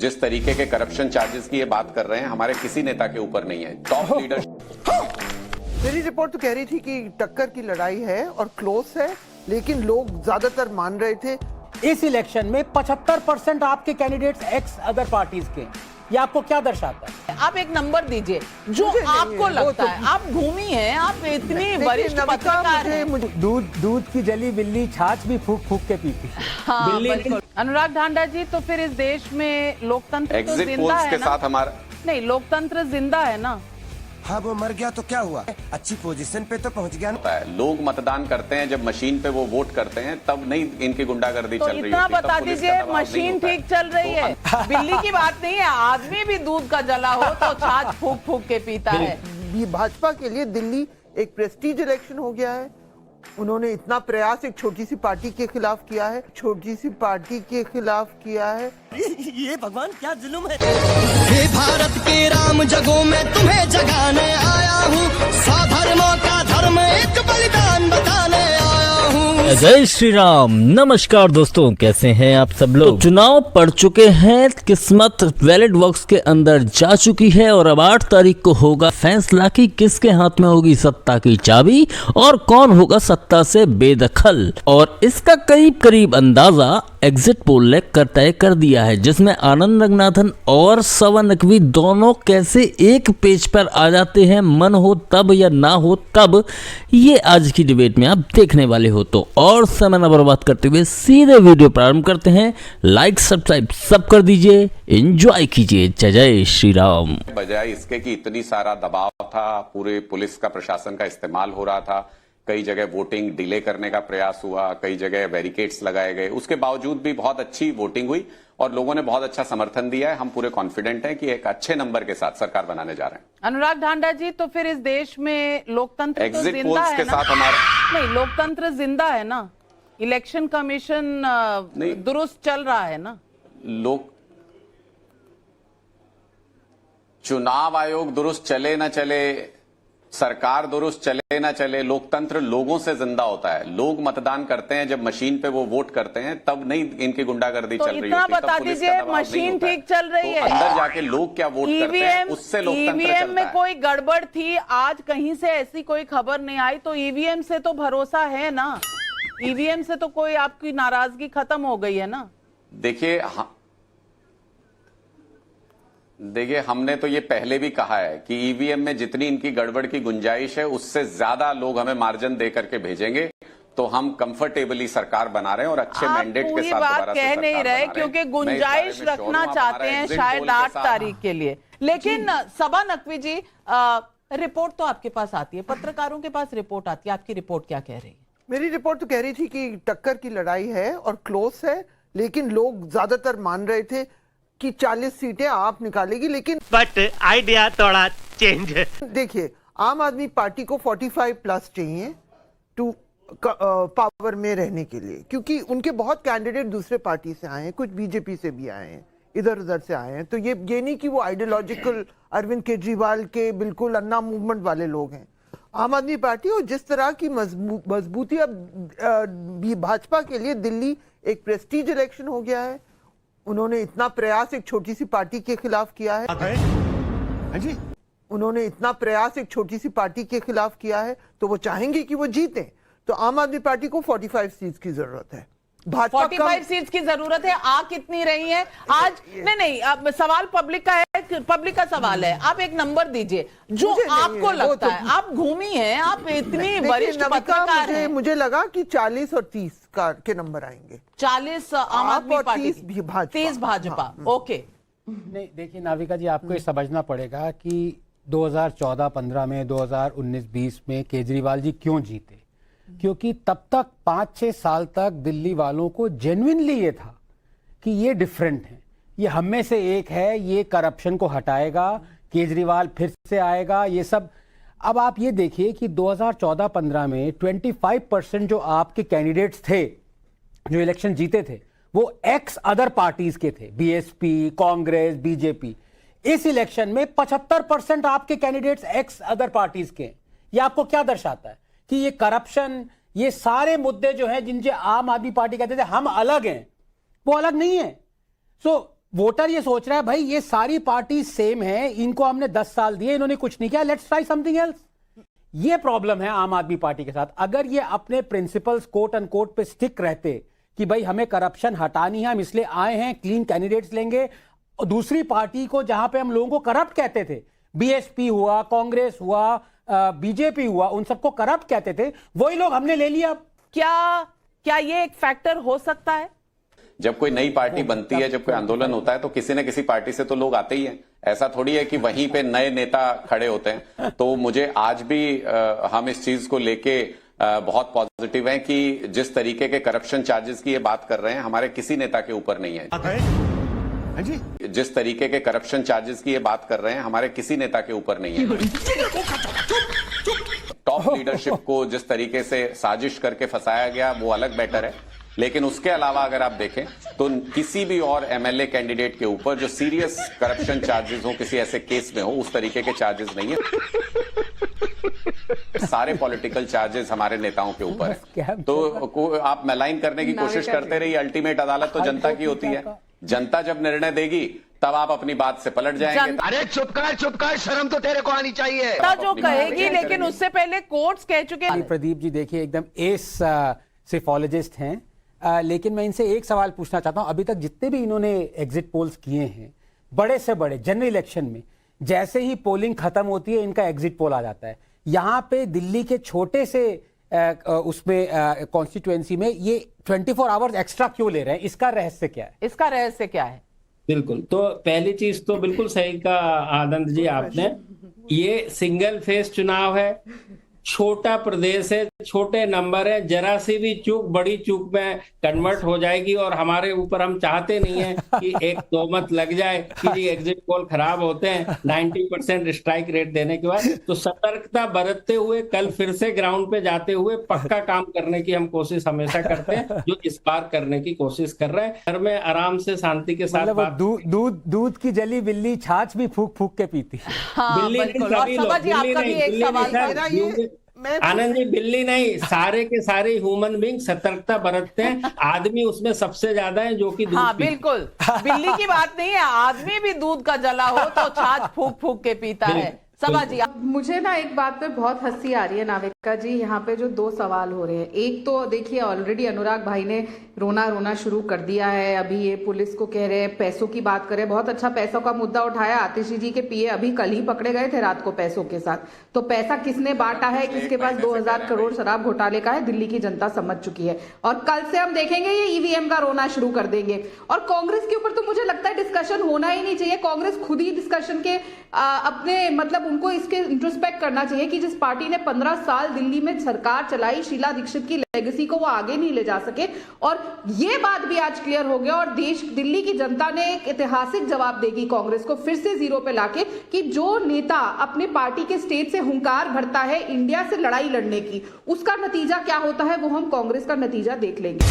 जिस तरीके के करप्शन चार्जेस की ये बात कर रहे हैं, हमारे किसी नेता के ऊपर नहीं है। Top leader. मेरी रिपोर्ट तो कह रही थी कि टक्कर की लड़ाई है और क्लोज है, लेकिन लोग ज्यादातर मान रहे थे। इस इलेक्शन में 75% आपके कैंडिडेट्स एक्स अदर पार्टीज के। ये आपको क्या दर्शाता है? आप एक नंबर दीजिए जो आपको लगता है। आप घूमी हैं, आप इतनी वरिष्ठ पत्रकार हैं। दूध की जली बिल्ली छाछ भी फूक फूक के पीती। हाँ, बिल्कुल। अनुराग ढांडा जी, तो फिर इस देश में लोकतंत्र तो जिंदा है ना? हमारा नहीं, लोकतंत्र जिंदा है ना? हाँ, वो मर गया तो क्या हुआ, अच्छी पोजीशन पे तो पहुंच गया ना। लोग मतदान करते हैं, जब मशीन पे वो वोट करते हैं तब नहीं इनकी गुंडागर्दी तो चल रही इतना होती, बता तब पुलिस दीजिए, का दबाव नहीं मशीन होता है। ठीक चल रही है। बिल्ली की बात नहीं है, आदमी भी दूध का जला हो तो छाछ फूक फूक के पीता है। ये भाजपा के लिए दिल्ली एक प्रेस्टीज इलेक्शन हो गया है। उन्होंने इतना प्रयास एक छोटी सी पार्टी के खिलाफ किया है, छोटी सी पार्टी के खिलाफ किया है। ये भगवान क्या जुल्म है। हे भारत के राम जगों में तुम्हें जगाने आया हूँ, साधर्मों का धर्म एक बलिदान बताने आया हूँ। जय श्री राम। नमस्कार दोस्तों, कैसे हैं आप सब लोग। तो चुनाव पड़ चुके हैं, किस्मत बैलेट बॉक्स के अंदर जा चुकी है और अब 8 तारीख को होगा फैसला कि किसके हाथ में होगी सत्ता की चाबी और कौन होगा सत्ता से बेदखल। और इसका करीब करीब अंदाजा एग्जिट पोल ने तय कर दिया है, जिसमें आनंद रंगनाथन और सवन नकवी दोनों कैसे एक पेज पर आ जाते हैं, मन हो तब या ना हो तब, ये आज की डिबेट में आप देखने वाले हो। तो और समय न बर्बाद करते हुए सीधे वीडियो प्रारंभ करते हैं। लाइक सब्सक्राइब सब कर दीजिए, एंजॉय कीजिए। जय जय श्री राम। बजाय इसके कि इतनी सारा दबाव था, पूरे पुलिस का प्रशासन का इस्तेमाल हो रहा था, कई जगह वोटिंग डिले करने का प्रयास हुआ, कई जगह बैरिकेड्स लगाए गए, उसके बावजूद भी बहुत अच्छी वोटिंग हुई और लोगों ने बहुत अच्छा समर्थन दिया है। हम पूरे कॉन्फिडेंट हैं कि एक अच्छे नंबर के साथ सरकार बनाने जा रहे हैं। अनुराग ढांडा जी, तो फिर इस देश में लोकतंत्र तो एग्जिट जिंदा पोल्स है के ना? साथ हमारा नहीं, लोकतंत्र जिंदा है ना? इलेक्शन कमीशन दुरुस्त चल रहा है ना? लोग चुनाव आयोग दुरुस्त चले ना चले, सरकार दुरुस्त चले ना चले, लोकतंत्र लोगों से जिंदा होता है। लोग मतदान करते हैं, जब मशीन पे वो वोट करते हैं तब नहीं इनकी गुंडागर्दी तो चल रही इतना होती, तब बता पुलिस का दीजिए, दबाव नहीं मशीन होता है। ठीक चल रही तो है। अंदर जाके लोग क्या वोट करते हैं, उससे लोकतंत्र ईवीएम चलता में है। कोई गड़बड़ थी, आज कहीं से ऐसी कोई खबर नहीं आई, तो ईवीएम से तो भरोसा है ना? ईवीएम से तो कोई आपकी नाराजगी खत्म हो गई है ना? देखिए, हमने तो ये पहले भी कहा है कि ईवीएम में जितनी इनकी गड़बड़ की गुंजाइश है, उससे ज्यादा लोग हमें मार्जिन दे करके भेजेंगे, तो हम कंफर्टेबली सरकार बना रहे हैं और अच्छे मैंडेट के साथ बात दोबारा से कह सरकार नहीं बना रहे, हैं। क्योंकि मैं गुंजाइश इस बारे में रखना श्योर हूं, चाहते हमारा हैं एग्जिट शायद पोल के 8 साथ। तारीख के लिए। लेकिन सबा नकवी जी, रिपोर्ट तो आपके पास आती है, पत्रकारों के पास रिपोर्ट आती है, आपकी रिपोर्ट क्या कह रही है? मेरी रिपोर्ट तो कह रही थी कि टक्कर की लड़ाई है और क्लोज है, लेकिन लोग ज्यादातर मान रहे थे कि 40 सीटें आप निकालेगी। लेकिन बट आइडिया थोड़ा चेंज है। देखिए, आम आदमी पार्टी को 45 प्लस चाहिए टू पावर में रहने के लिए, क्योंकि उनके बहुत कैंडिडेट दूसरे पार्टी से आए हैं, कुछ बीजेपी से भी आए हैं, इधर उधर से आए हैं। तो ये नहीं कि वो आइडियोलॉजिकल अरविंद केजरीवाल के बिल्कुल अन्ना मूवमेंट वाले लोग हैं। आम आदमी पार्टी और जिस तरह की मजबूती अब भाजपा के लिए दिल्ली एक प्रेस्टीज इलेक्शन हो गया है। उन्होंने इतना प्रयास एक छोटी सी पार्टी के खिलाफ किया है। उन्होंने इतना प्रयास एक छोटी सी पार्टी के खिलाफ किया है, तो वो चाहेंगे कि वो जीतें। तो आम आदमी पार्टी को 45 सीट्स की जरूरत है। भाजपा 45 सीट्स की जरूरत है। आ कितनी रही है आज? नहीं, अब सवाल पब्लिक का है, पब्लिक का सवाल है। आप एक नंबर दीजिए जो आपको लगता है। आप घूमी हैं, आप इतनी वरिष्ठ पत्रकार हैं। मुझे लगा कि 40 और 30 के नंबर आएंगे। 40 आम आदमी पार्टी, 30 भाजपा। ओके। नहीं, देखिए नाविका जी, आपको ये समझना पड़ेगा कि 2014-15 में, 2019-20 में केजरीवाल जी क्यों जीते। क्योंकि तब तक 5-6 साल तक दिल्ली वालों को जेन्युइनली ये था कि ये डिफरेंट है, ये हम में से एक है, ये करप्शन को हटाएगा, केजरीवाल फिर से आएगा, ये सब। अब आप ये देखिए कि 2014-15 में 25% जो आपके कैंडिडेट्स थे जो इलेक्शन जीते थे, वो एक्स अदर पार्टीज के थे, बीएसपी, कांग्रेस, बीजेपी। इस इलेक्शन में 75% आपके कैंडिडेट्स एक्स अदर पार्टीज के। ये आपको क्या दर्शाता है कि ये करप्शन, ये सारे मुद्दे जो हैं जिनसे आम आदमी पार्टी कहते थे हम अलग हैं, वो अलग नहीं है। सो वोटर ये सोच रहा है भाई ये सारी पार्टी सेम है, इनको हमने 10 साल दिए, इन्होंने कुछ नहीं किया, लेट्स ट्राई समथिंग एल्स। ये प्रॉब्लम है आम आदमी पार्टी के साथ। अगर ये अपने प्रिंसिपल्स कोट एंड कोट पे स्टिक रहते कि भाई हमें करप्शन हटानी है, हम इसलिए आए हैं, क्लीन कैंडिडेट्स लेंगे, और दूसरी पार्टी को जहां पे हम लोगों को करप्ट कहते थे, बीएसपी हुआ, कांग्रेस हुआ, बीजेपी हुआ, उन सबको करप्ट कहते थे, वही लोग हमने ले लिया। क्या ये एक फैक्टर हो सकता है? जब कोई नई पार्टी बनती है, जब कोई आंदोलन होता है, तो किसी न किसी पार्टी से तो लोग आते ही हैं। ऐसा थोड़ी है कि वहीं पे नए नेता खड़े होते हैं। तो मुझे आज भी हम इस चीज को लेके बहुत पॉजिटिव हैं कि जिस तरीके के करप्शन चार्जेस की ये बात कर रहे हैं, हमारे किसी नेता के ऊपर नहीं है। जिस तरीके के करप्शन चार्जेस की ये बात कर रहे हैं, हमारे किसी नेता के ऊपर नहीं है। टॉप लीडरशिप को जिस तरीके से साजिश करके फंसाया गया, वो अलग मैटर है। लेकिन उसके अलावा अगर आप देखें तो किसी भी और एमएलए कैंडिडेट के ऊपर जो सीरियस करप्शन चार्जेस हो, किसी ऐसे केस में हो, उस तरीके के चार्जेस नहीं है। सारे पॉलिटिकल चार्जेस हमारे नेताओं के ऊपर है। तो आप मैलाइन करने की कोशिश करते रहिए, अल्टीमेट अदालत तो जनता की होती है। जनता जब निर्णय देगी तब आप अपनी बात से पलट जाएंगे। अरे चुप कर, शर्म तो तेरे को आनी चाहिए। जो कहेगी, लेकिन उससे पहले कोर्ट्स कह चुके हैं। प्रदीप जी देखिए एकदम एस सिफोलॉजिस्ट हैं, लेकिन मैं इनसे एक सवाल पूछना चाहता हूं। अभी तक जितने भी इन्होंने एग्जिट पोल्स किए हैं, बड़े से बड़े जनरल इलेक्शन में, जैसे ही पोलिंग खत्म होती है इनका एग्जिट पोल आ जाता है। यहां पे दिल्ली के छोटे से उसमें कॉन्स्टिट्यूएंसी में ये 24 आवर्स एक्स्ट्रा क्यों ले रहे हैं? इसका रहस्य क्या है? बिल्कुल, तो पहली चीज तो बिल्कुल सही का आनंद जी आपने, ये सिंगल फेस चुनाव है, छोटा प्रदेश है, छोटे नंबर है, जरा सी भी चूक बड़ी चूक में कन्वर्ट हो जाएगी। और हमारे ऊपर हम चाहते नहीं है कि एक तोहमत लग जाए कि जी एग्जिट पोल खराब होते हैं 90% स्ट्राइक रेट देने के बाद। तो सतर्कता बरतते हुए कल फिर से ग्राउंड पे जाते हुए पक्का काम करने की हम कोशिश हमेशा करते हैं, जो इस बार करने की कोशिश कर रहे हैं। घर में आराम से शांति के साथ बात। दूध की जली बिल्ली छाछ भी फूक फूक के पीती है। आनंद जी, बिल्ली नहीं, सारे के सारे ह्यूमन बीइंग सतर्कता बरतते हैं। आदमी उसमें सबसे ज्यादा है जो कि दूध बिल्कुल बिल्ली की बात नहीं है, आदमी भी दूध का जला हो तो छाछ फूक फूक के पीता है। सभा जी, मुझे ना एक बात पे बहुत हंसी आ रही है नाविका जी, यहाँ पे जो 2 सवाल हो रहे हैं। एक तो देखिए ऑलरेडी अनुराग भाई ने रोना शुरू कर दिया है। अभी ये पुलिस को कह रहे हैं, पैसों की बात करें, बहुत अच्छा पैसों का मुद्दा उठाया। आतिशी जी के पीए अभी कल ही पकड़े गए थे रात को पैसों के साथ। तो पैसा किसने बांटा है, किसके पास 2000 करोड़ शराब घोटाले का है, दिल्ली की जनता समझ चुकी है। और कल से हम देखेंगे ये ईवीएम का रोना शुरू कर देंगे। और कांग्रेस के ऊपर तो मुझे लगता है डिस्कशन होना ही नहीं चाहिए। कांग्रेस खुद ही डिस्कशन के अपने मतलब उनको इसके इंट्रोस्पेक्ट करना चाहिए कि जिस पार्टी ने 15 साल दिल्ली में सरकार चलाई, शीला दीक्षित की लेगेसी को वो आगे नहीं ले जा सके। और ये बात भी आज क्लियर हो गया और दिल्ली की जनता ने एक ऐतिहासिक जवाब देगी कांग्रेस को फिर से जीरो पे लाके कि जो नेता अपने पार्टी के स्टेज से हुंकार भरता है इंडिया से लड़ाई लड़ने की, उसका नतीजा क्या होता है वो हम कांग्रेस का नतीजा देख लेंगे।